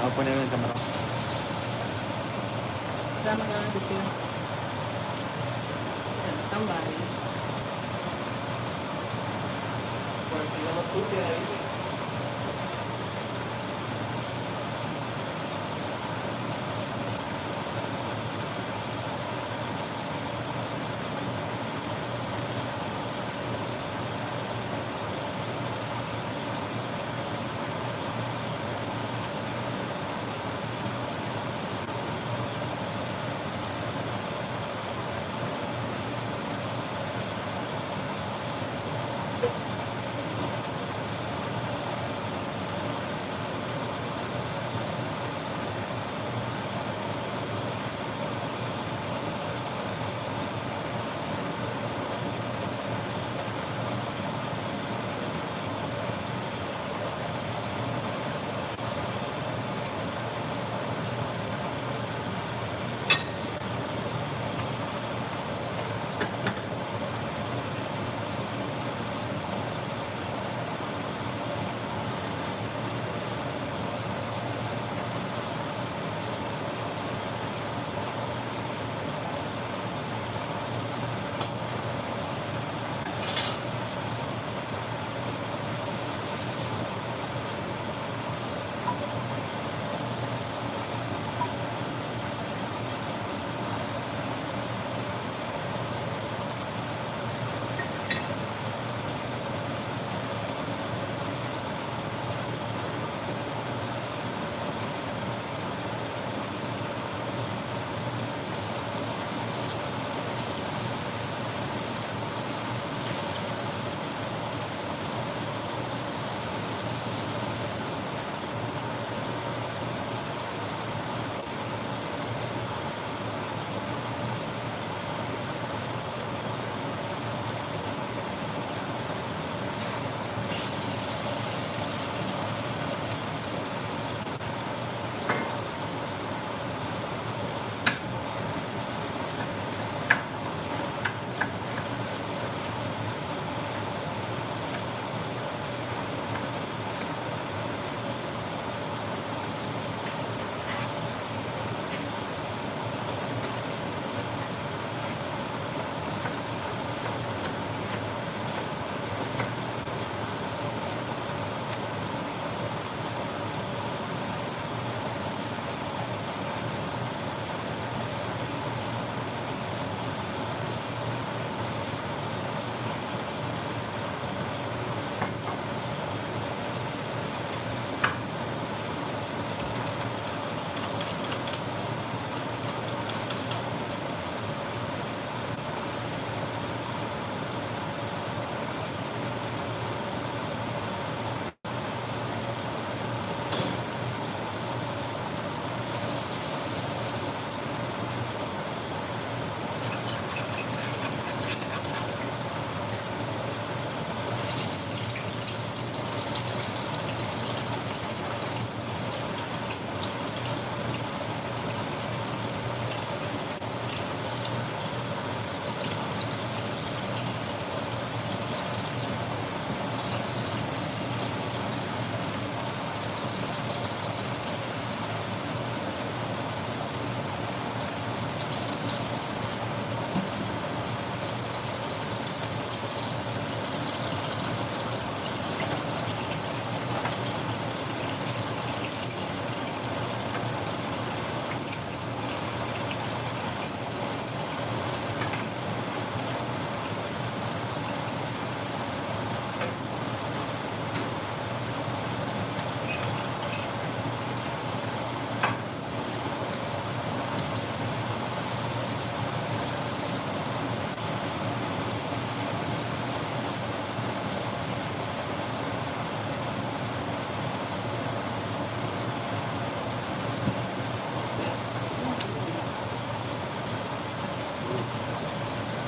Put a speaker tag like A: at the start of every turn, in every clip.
A: I'll poner en cámara.
B: What am I gonna do? Tell somebody.
C: Por si no lo puse ahí.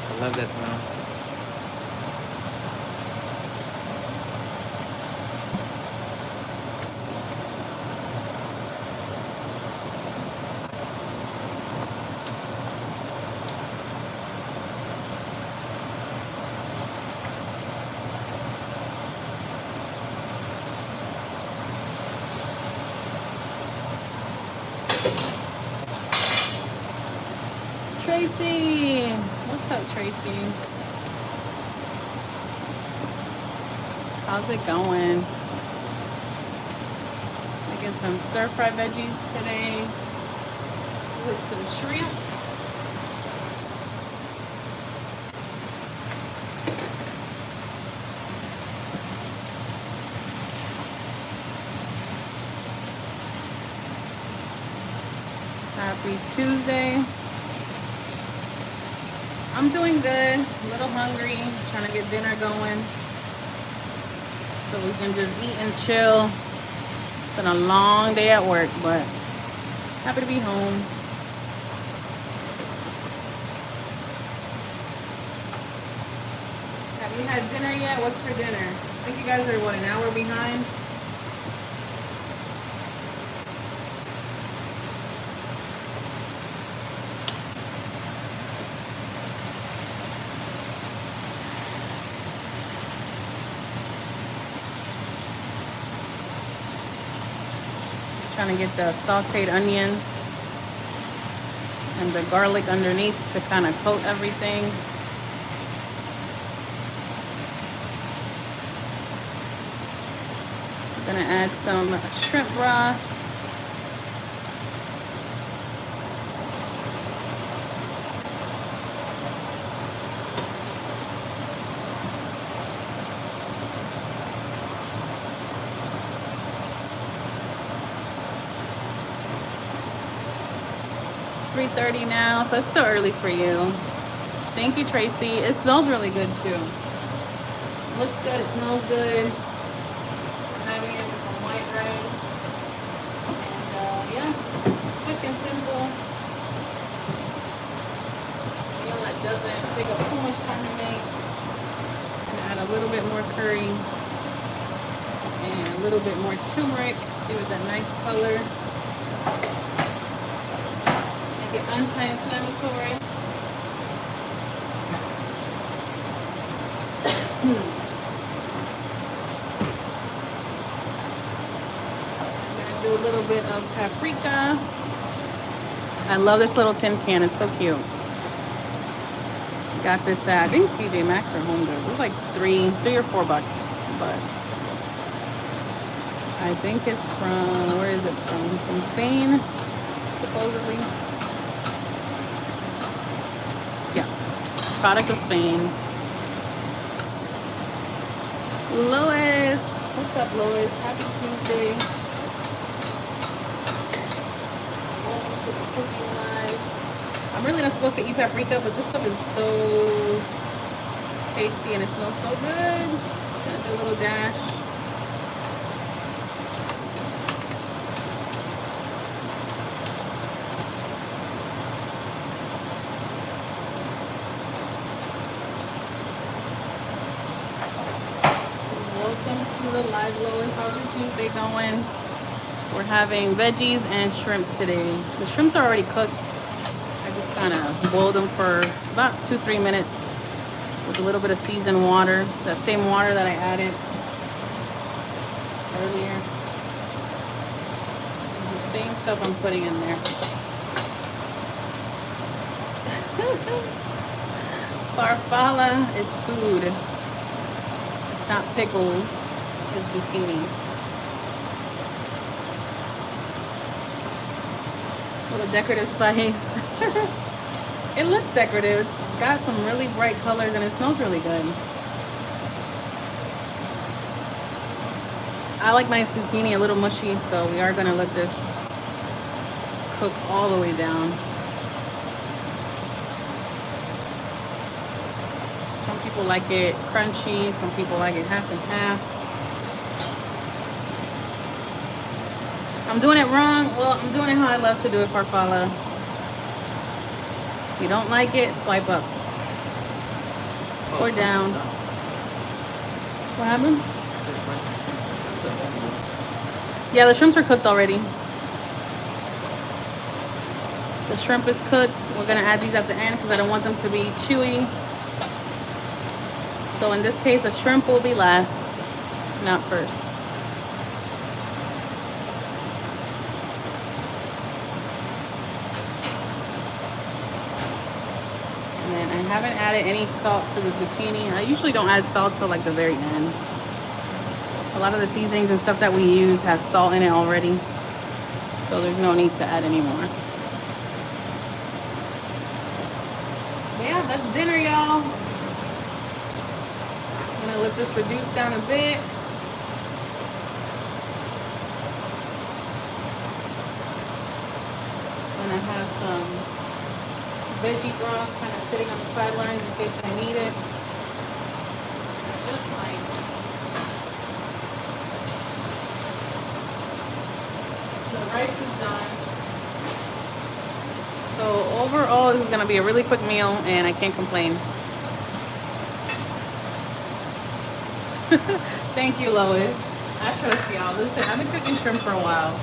A: I love that smell.
B: Tracy. What's up, Tracy? How's it going? Making some stir-fry veggies today with some shrimp. Happy Tuesday. I'm doing good. A little hungry. Trying to get dinner going so we can just eat and chill. It's been a long day at work, but happy to be home. Have you had dinner yet? What's for dinner? I think you guys are, what, an hour behind? Trying to get the sauteed onions and the garlic underneath to kind of coat everything. I'm gonna add some shrimp broth. $3:30 now, so it's still early for you. Thank you, Tracy. It smells really good too. Looks good, it smells good. I'm having it with some white rice. And yeah, quick and simple. Meal that doesn't take up too much time to make. And add a little bit more curry and a little bit more turmeric. Give it that nice color. Make it anti-inflammatory. I'm gonna do a little bit of paprika. I love this little tin can, it's so cute. Got this at, I think TJ Maxx or Home Goods. It was like $3 or $4, but I think it's from, where is it from? From Spain, supposedly. Yeah, product of Spain. Lois, what's up, Lois? Happy Tuesday. Welcome to the cooking live. I'm really not supposed to eat paprika, but this stuff is so tasty and it smells so good. Gonna do a little dash. The live, Lois. How's your Tuesday going? We're having veggies and shrimp today. The shrimps are already cooked. I just kind of boiled them for about 2-3 minutes with a little bit of seasoned water. That same water that I added earlier. It's the same stuff I'm putting in there. Farfalla, it's food. It's not pickles. It's zucchini. Little decorative spice. It looks decorative. It's got some really bright colors and it smells really good. I like my zucchini a little mushy, so we are gonna let this cook all the way down. Some people like it crunchy, some people like it half and half. I'm doing it wrong. Well, I'm doing it how I love to do it, Farfalla. If you don't like it, swipe up. Or down. What happened? Yeah, the shrimps are cooked already. The shrimp is cooked. We're gonna add these at the end because I don't want them to be chewy. So in this case, the shrimp will be last, not first. haven't added any salt to the zucchini. I usually don't add salt till like the very end. A lot of the seasonings and stuff that we use has salt in it already, so there's no need to add any more. But yeah, that's dinner, y'all. I'm gonna let this reduce down a bit. And I have some veggie broth kind of sitting on the sidelines in case I need it. Just like the rice is done. So overall, this is gonna be a really quick meal, and I can't complain. Thank you, Lois. I trust y'all. Listen, I've been cooking shrimp for a while.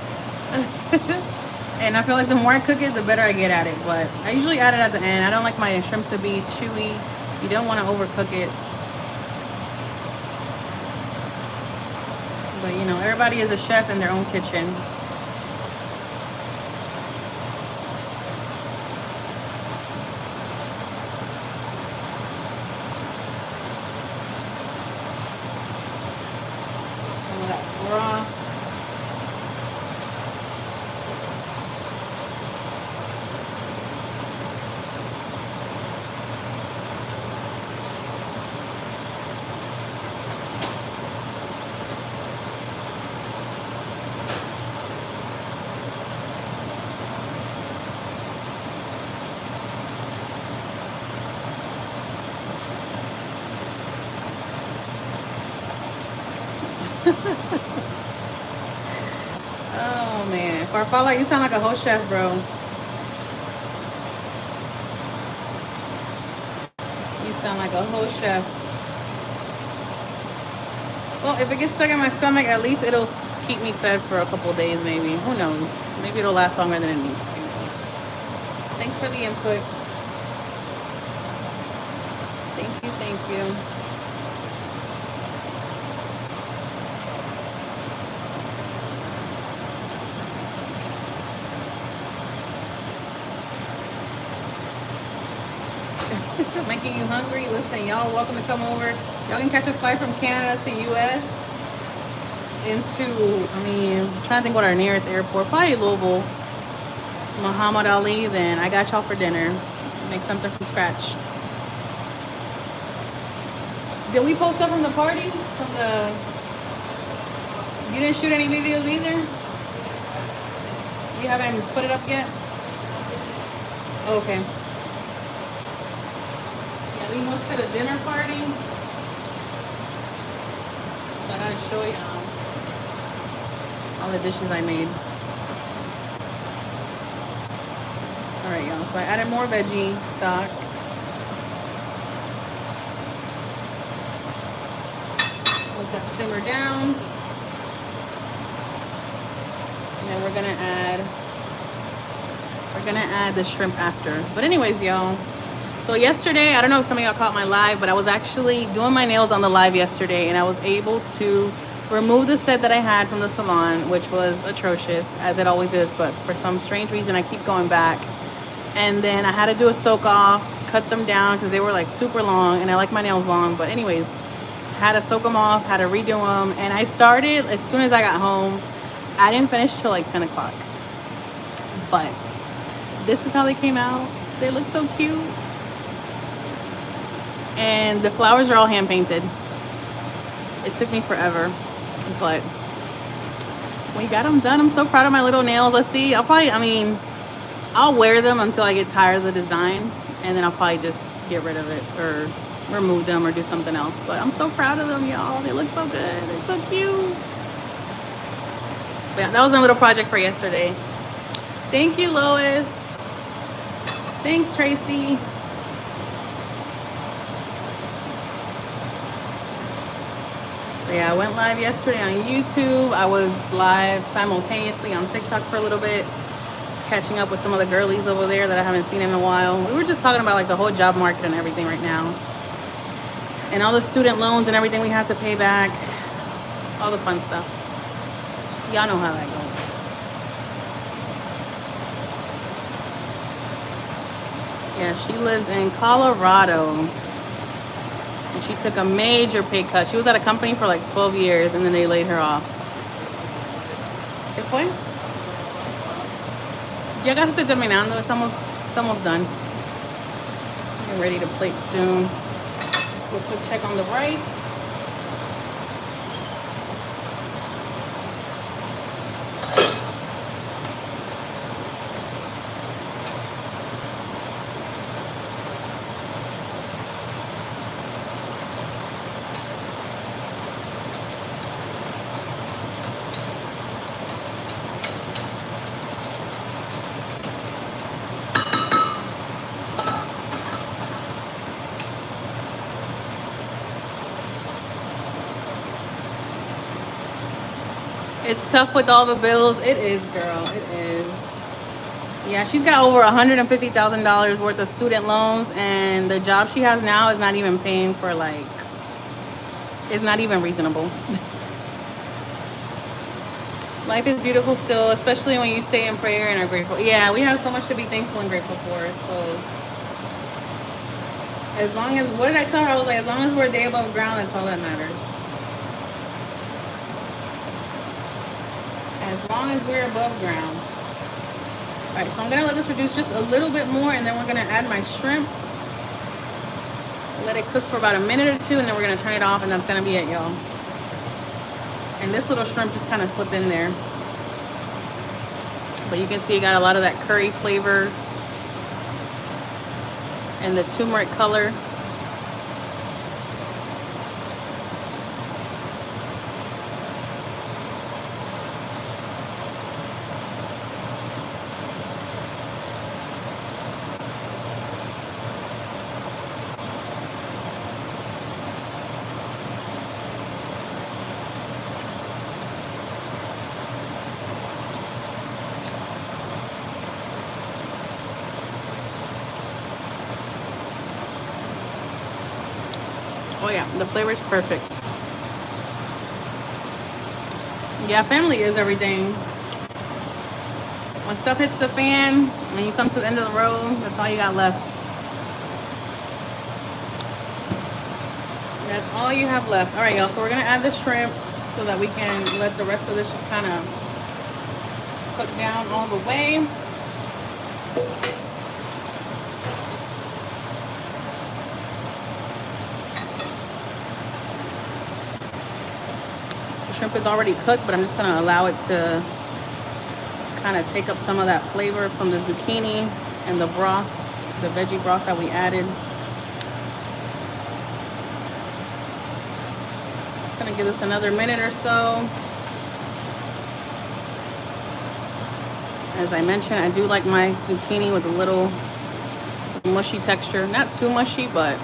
B: And I feel like the more I cook it, the better I get at it. But I usually add it at the end. I don't like my shrimp to be chewy. You don't want to overcook it. But you know, everybody is a chef in their own kitchen. Some of that broth. Oh man, Farfalla, you sound like a whole chef, bro. You sound like a whole chef. Well, if it gets stuck in my stomach, at least it'll keep me fed for a couple days, maybe. Who knows? Maybe it'll last longer than it needs to. Thanks for the input. Thank you, thank you. Making you hungry? Listen, y'all welcome to come over. Y'all can catch a flight from Canada to US into, I'm trying to think what our nearest airport, probably Louisville, Muhammad Ali. Then I got y'all for dinner. Make something from scratch. Did we post up from the party? You didn't shoot any videos either? You haven't put it up yet? Okay. We hosted a dinner party, so I gotta show y'all all the dishes I made. All right, y'all, so I added more veggie stock. Let that simmer down. And then we're gonna add the shrimp after. But anyways, y'all, so yesterday, I don't know if some of y'all caught my live, but I was actually doing my nails on the live yesterday, and I was able to remove the set that I had from the salon, which was atrocious, as it always is, but for some strange reason, I keep going back. And then I had to do a soak off, cut them down, because they were like super long, and I like my nails long. But anyways, had to soak them off, had to redo them, and I started as soon as I got home. I didn't finish till like 10 o'clock. But this is how they came out. They look so cute. And the flowers are all hand painted. It took me forever, but we got them done. I'm so proud of my little nails. Let's see, I'll wear them until I get tired of the design, and then I'll probably just get rid of it or remove them or do something else. But I'm so proud of them, y'all. They look so good. They're so cute. But yeah, that was my little project for yesterday. Thank you, Lois. Thanks, Tracy. Yeah, I went live yesterday on YouTube. I was live simultaneously on TikTok for a little bit, catching up with some of the girlies over there that I haven't seen in a while. We were just talking about like the whole job market and everything right now, and all the student loans and everything we have to pay back, all the fun stuff. Y'all know how that goes. Yeah, she lives in Colorado. And she took a major pay cut. She was at a company for like 12 years and then they laid her off. ¿Qué fue? Ya casi estoy terminando. It's almost done. Get ready to plate soon. We'll quick check on the rice. It's tough with all the bills. It is, girl. It is. Yeah, she's got over $150,000 worth of student loans, and the job she has now is not even paying for, like, it's not even reasonable. Life is beautiful still, especially when you stay in prayer and are grateful. Yeah, we have so much to be thankful and grateful for. So, as long as, what did I tell her? I was like, as long as we're a day above ground, that's all that matters. As long as we're above ground. All right, so I'm gonna let this reduce just a little bit more, and then we're gonna add my shrimp. Let it cook for about a minute or two, and then we're gonna turn it off, and that's gonna be it, y'all. And this little shrimp just kind of slipped in there. But you can see it got a lot of that curry flavor and the turmeric color. Oh yeah, the flavor is perfect. Yeah, family is everything. When stuff hits the fan and you come to the end of the road, that's all you got left. That's all you have left. All right, y'all, so we're gonna add the shrimp so that we can let the rest of this just kind of cook down all the way. Shrimp is already cooked, but I'm just going to allow it to kind of take up some of that flavor from the zucchini and the broth, the veggie broth that we added. It's going to give us another minute or so. As I mentioned, I do like my zucchini with a little mushy texture. Not too mushy, but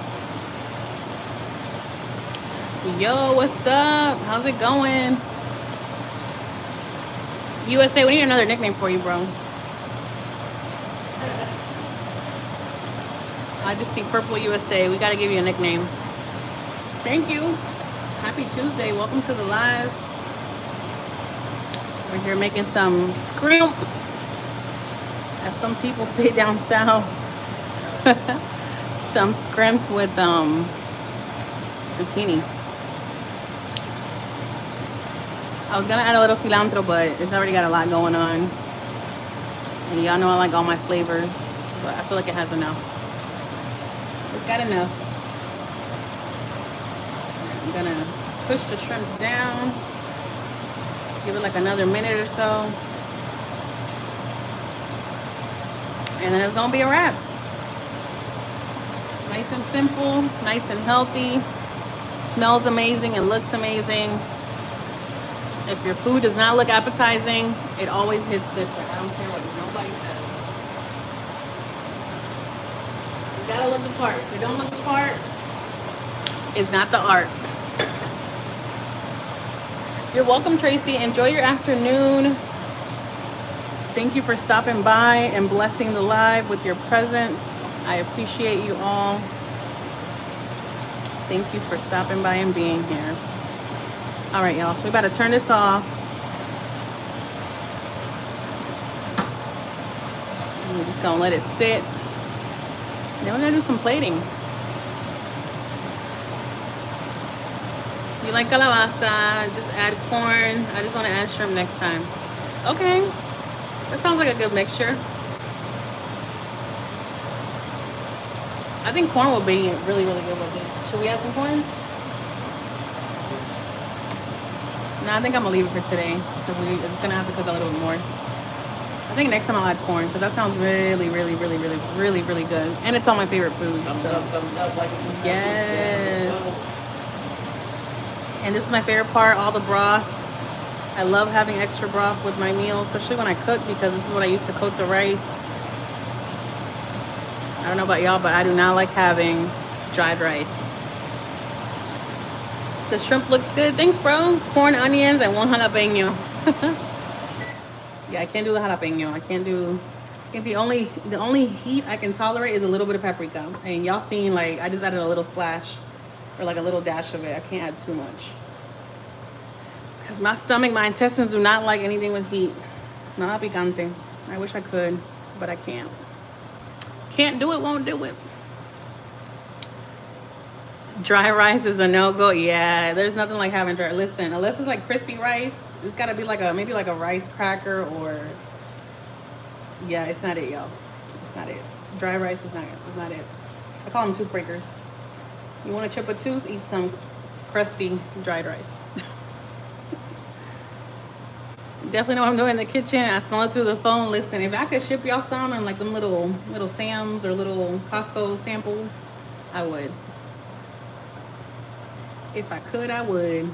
B: yo, what's up? How's it going? USA, we need another nickname for you, bro. I just see Purple USA. We got to give you a nickname. Thank you. Happy Tuesday. Welcome to the live. We're here making some scrimps, as some people say down south. Some scrimps with zucchini. I was gonna add a little cilantro, but it's already got a lot going on. And y'all know I like all my flavors, but I feel like it has enough. It's got enough. I'm gonna push the shrimps down. Give it like another minute or so. And then it's gonna be a wrap. Nice and simple, nice and healthy. Smells amazing, it looks amazing. If your food does not look appetizing, it always hits different. I don't care what nobody says. You gotta look the part. If you don't look the part, it's not the art. You're welcome, Tracy. Enjoy your afternoon. Thank you for stopping by and blessing the live with your presence. I appreciate you all. Thank you for stopping by and being here. All right, y'all, so we about to turn this off. And we're just gonna let it sit. Then we're gonna do some plating. You like calabaza, just add corn. I just want to add shrimp next time. Okay, that sounds like a good mixture. I think corn will be really, really good with it. Should we add some corn? No, I think I'm gonna leave it for today because it's gonna have to cook a little bit more. I think next time I'll add corn because that sounds really, really, really, really, really, really good. And it's all my favorite foods.
C: Thumbs up, like and subscribe.
B: Yes. And this is my favorite part, all the broth. I love having extra broth with my meals, especially when I cook because this is what I use to coat the rice. I don't know about y'all, but I do not like having dried rice. The shrimp looks good. Thanks, bro. Corn, onions, and 1 jalapeno. Yeah, I can't do the jalapeno. I can't do. I think the only heat I can tolerate is a little bit of paprika. And y'all seen, like, I just added a little splash or like a little dash of it. I can't add too much because my stomach, my intestines do not like anything with heat. Nada picante. I wish I could, but I can't. Can't do it, won't do it. Dry rice is a no-go. Yeah, there's nothing like having dry. Listen, unless it's like crispy rice, it's got to be like maybe like a rice cracker or. Yeah, it's not it, y'all. It's not it. Dry rice is not it. It's not it. I call them tooth breakers. You want to chip a tooth? Eat some crusty dried rice. Definitely know what I'm doing in the kitchen. I smell it through the phone. Listen, if I could ship y'all some and like them little Sam's or little Costco samples, I would. If I could, I would.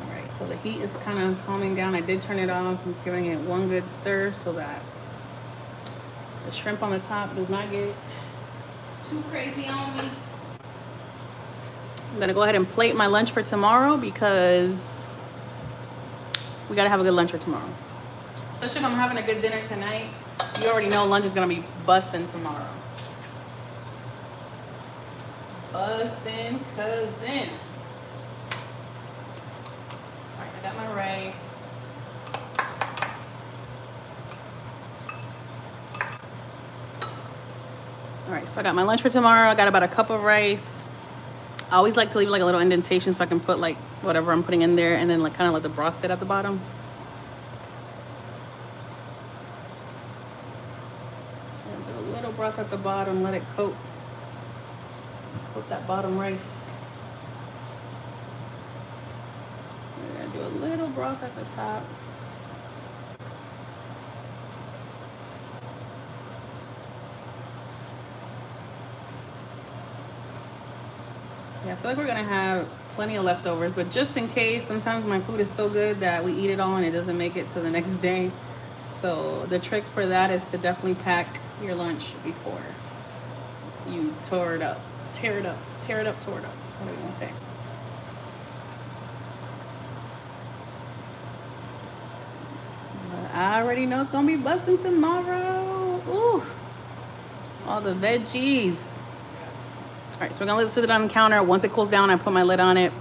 B: All right, so the heat is kind of calming down. I did turn it off. I'm just giving it one good stir so that the shrimp on the top does not get too crazy on me. I'm gonna go ahead and plate my lunch for tomorrow because we gotta have a good lunch for tomorrow. Especially if I'm having a good dinner tonight. You already know lunch is gonna be busting tomorrow. Bussin' cousin. Alright, I got my rice. Alright, so I got my lunch for tomorrow. I got about a cup of rice. I always like to leave like a little indentation so I can put like whatever I'm putting in there and then like kind of let the broth sit at the bottom. So I'm gonna put a little broth at the bottom, let it coat that bottom rice. We're gonna do a little broth at the top. Yeah, I feel like we're gonna have plenty of leftovers, but just in case, sometimes my food is so good that we eat it all and it doesn't make it to the next day. So the trick for that is to definitely pack your lunch before you tear it up, whatever you want to say. But I already know it's gonna be busting tomorrow. Ooh, all the veggies. All right, so we're gonna let it sit on the counter. Once it cools down, I put my lid on it,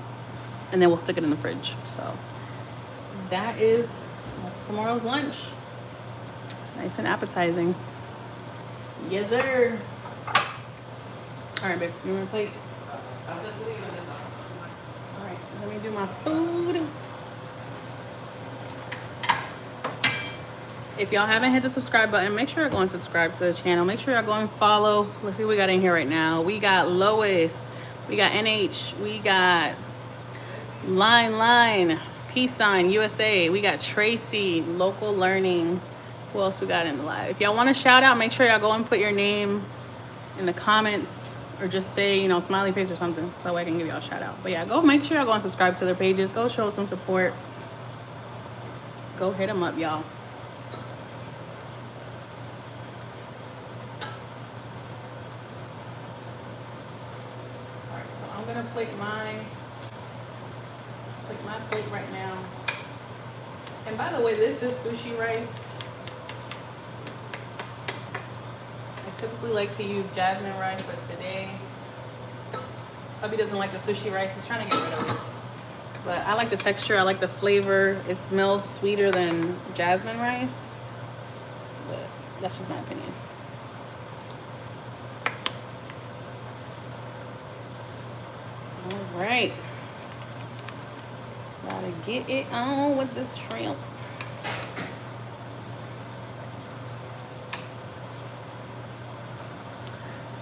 B: and then we'll stick it in the fridge. So that's tomorrow's lunch. Nice and appetizing. Yes, sir. All right, babe, you want a plate? All right, let me do my food. If y'all haven't hit the subscribe button, make sure y'all go and subscribe to the channel. Make sure y'all go and follow. Let's see what we got in here right now. We got Lois, we got NH, we got Line, Peace Sign, USA. We got Tracy, Local Learning. Who else we got in the live? If y'all want to shout out, make sure y'all go and put your name in the comments or just say, you know, smiley face or something. So that way I can give y'all a shout out. But yeah, go make sure y'all go and subscribe to their pages. Go show some support. Go hit them up, y'all. I'm gonna plate my plate right now. And by the way, this is sushi rice. I typically like to use jasmine rice, but today hubby doesn't like the sushi rice. He's trying to get rid of it. But I like the texture, I like the flavor. It smells sweeter than jasmine rice. But that's just my opinion. All right. Gotta get it on with this shrimp.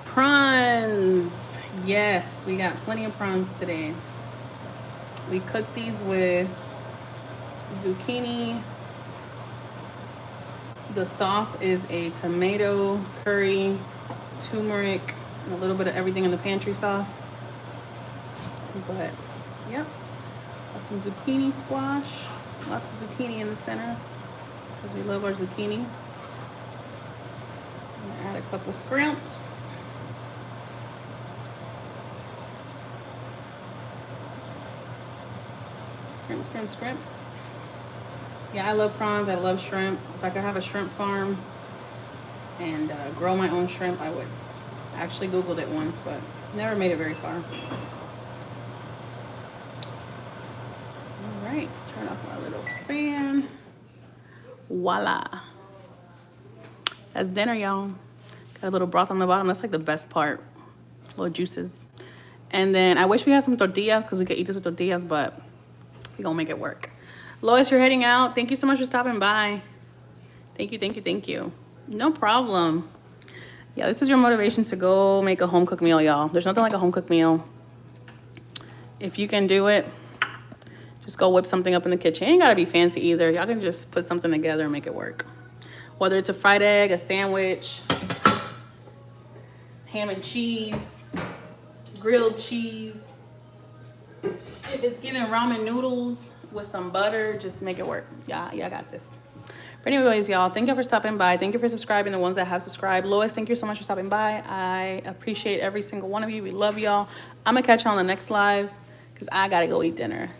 B: Prawns. Yes, we got plenty of prawns today. We cooked these with zucchini. The sauce is a tomato, curry, turmeric, and a little bit of everything in the pantry sauce. But, yep. Got some zucchini squash. Lots of zucchini in the center because we love our zucchini. I'm gonna add a couple scrimps. Scrimps. Yeah, I love prawns. I love shrimp. If I could have a shrimp farm and grow my own shrimp, I would. I actually Googled it once, but never made it very far. All right, turn off my little fan. Voila. That's dinner, y'all. Got a little broth on the bottom. That's like the best part. Little juices. And then I wish we had some tortillas because we could eat this with tortillas, but we're gonna make it work. Lois, you're heading out. Thank you so much for stopping by. Thank you. No problem. Yeah, this is your motivation to go make a home cooked meal, y'all. There's nothing like a home cooked meal. If you can do it, just go whip something up in the kitchen. It ain't gotta be fancy either. Y'all can just put something together and make it work. Whether it's a fried egg, a sandwich, ham and cheese, grilled cheese. If it's giving ramen noodles with some butter, just make it work. Yeah, I got this. But anyways, y'all, thank you for stopping by. Thank you for subscribing, the ones that have subscribed. Lois, thank you so much for stopping by. I appreciate every single one of you. We love y'all. I'm gonna catch you on the next live because I gotta go eat dinner.